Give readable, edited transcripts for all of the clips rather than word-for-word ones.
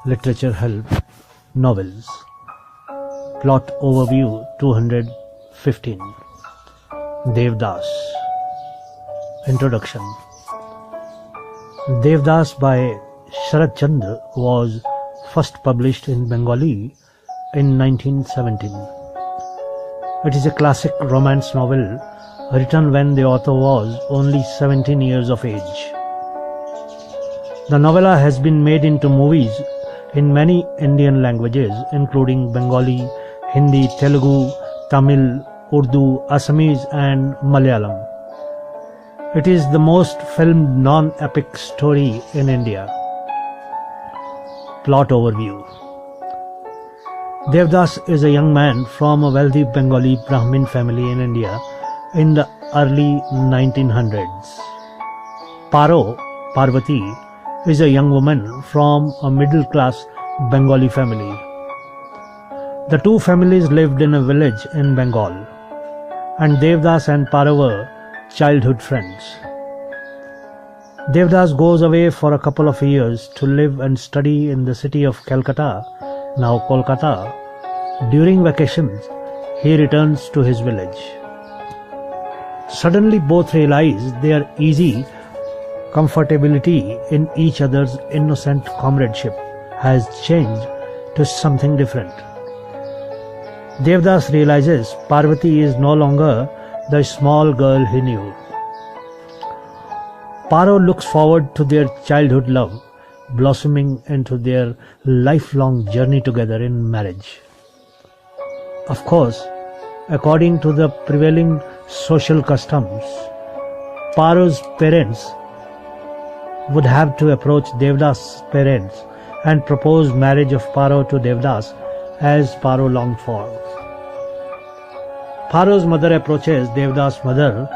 Literature Help Novels. Plot Overview 215. Devdas. Introduction. Devdas by Sharat Chandra was first published in Bengali in 1917. It is a classic romance novel written when the author was only 17 years of age. The novella has been made into movies in many Indian languages including Bengali, Hindi, Telugu, Tamil, Urdu, Assamese and Malayalam. It is the most filmed non-epic story in India. Plot Overview. Devdas is a young man from a wealthy Bengali Brahmin family in India in the early 1900s. Parvati, is a young woman from a middle-class Bengali family. The two families lived in a village in Bengal, and Devdas and Paro were childhood friends. Devdas goes away for a couple of years to live and study in the city of Calcutta, now Kolkata. During vacations, he returns to his village. Suddenly both realize their easy comfortability in each other's innocent comradeship has changed to something different. Devdas realizes Parvati is no longer the small girl he knew. Paro looks forward to their childhood love blossoming into their lifelong journey together in marriage. Of course, according to the prevailing social customs, Paro's parents would have to approach Devdas' parents and propose marriage of Paro to Devdas as Paro longed for. Paro's mother approaches Devdas' mother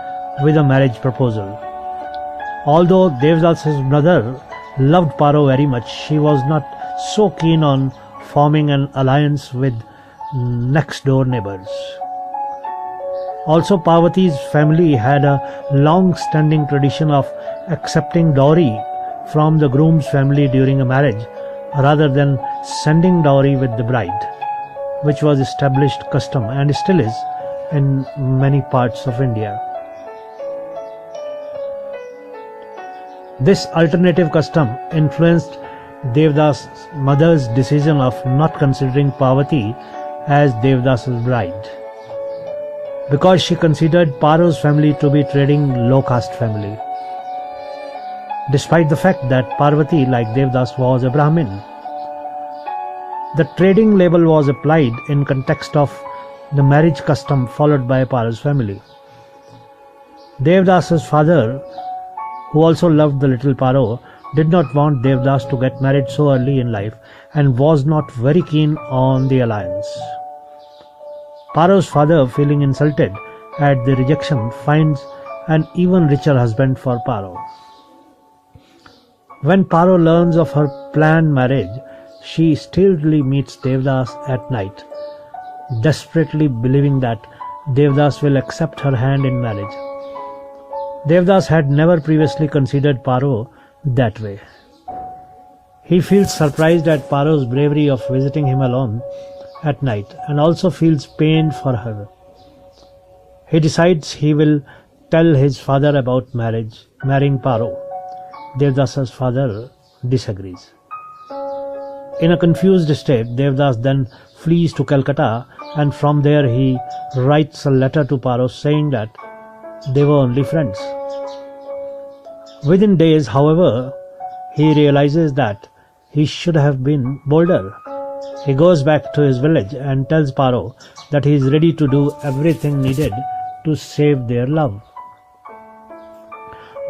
with a marriage proposal. Although Devdas' mother loved Paro very much, she was not so keen on forming an alliance with next-door neighbors. Also, Parvati's family had a long-standing tradition of accepting dowry from the groom's family during a marriage rather than sending dowry with the bride, which was established custom and still is in many parts of India. This alternative custom influenced Devdas' mother's decision of not considering Parvati as Devdas' bride, because she considered Paro's family to be trading low-caste family, despite the fact that Parvati, like Devdas, was a Brahmin. The trading label was applied in context of the marriage custom followed by Paro's family. Devdas' father, who also loved the little Paro, did not want Devdas to get married so early in life and was not very keen on the alliance. Paro's father, feeling insulted at the rejection, finds an even richer husband for Paro. When Paro learns of her planned marriage, she stealthily meets Devdas at night, desperately believing that Devdas will accept her hand in marriage. Devdas had never previously considered Paro that way. He feels surprised at Paro's bravery of visiting him alone at night and also feels pain for her. He decides he will tell his father about marrying Paro. Devdas' father disagrees. In a confused state, Devdas then flees to Calcutta, and from there he writes a letter to Paro saying that they were only friends. Within days, however, he realizes that he should have been bolder. He goes back to his village and tells Paro that he is ready to do everything needed to save their love.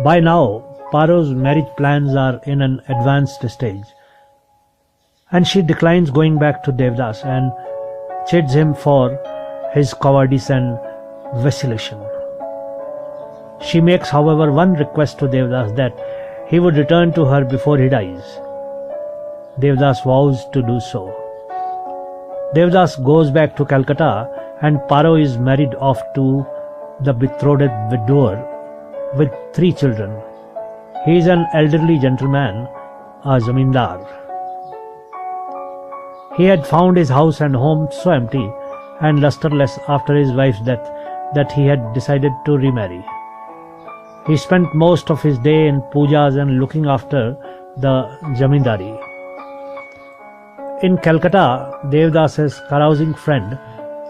By now, Paro's marriage plans are in an advanced stage, and she declines going back to Devdas and chides him for his cowardice and vacillation. She makes, however, one request to Devdas that he would return to her before he dies. Devdas vows to do so. Devdas goes back to Calcutta and Paro is married off to the betrothed widower with 3 children. He is an elderly gentleman, a zamindar. He had found his house and home so empty and lusterless after his wife's death that he had decided to remarry. He spent most of his day in pujas and looking after the jamindari. In Calcutta, Devdas's carousing friend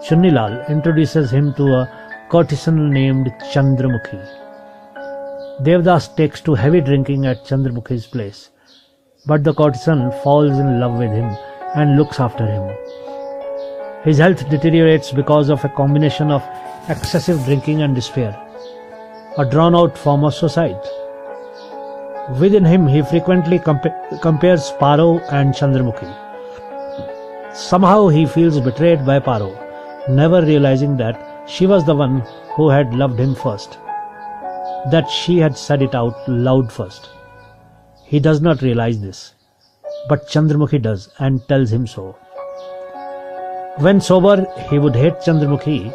Chunnilal introduces him to a courtesan named Chandramukhi. Devdas takes to heavy drinking at Chandramukhi's place, but the courtesan falls in love with him and looks after him. His health deteriorates because of a combination of excessive drinking and despair, a drawn-out form of suicide. Within him, he frequently compares Paro and Chandramukhi. Somehow he feels betrayed by Paro, never realizing that she was the one who had loved him first, that she had said it out loud first. He does not realize this, but Chandramukhi does and tells him so. When sober, he would hate Chandramukhi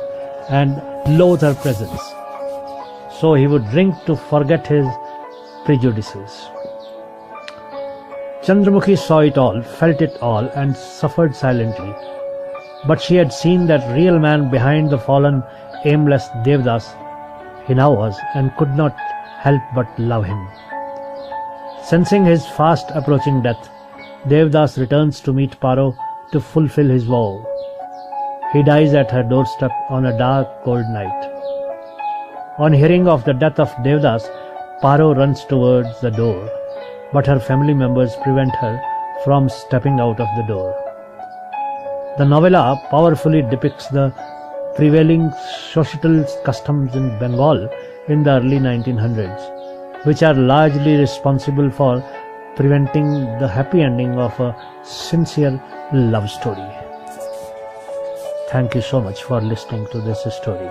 and loathe her presence, so he would drink to forget his prejudices. Chandramukhi saw it all, felt it all, and suffered silently. But she had seen that real man behind the fallen, aimless Devdas he now was, and could not help but love him. Sensing his fast approaching death, Devdas returns to meet Paro to fulfill his vow. He dies at her doorstep on a dark, cold night. On hearing of the death of Devdas, Paro runs towards the door, but her family members prevent her from stepping out of the door. The novella powerfully depicts the prevailing societal customs in Bengal in the early 1900s, which are largely responsible for preventing the happy ending of a sincere love story. Thank you so much for listening to this story.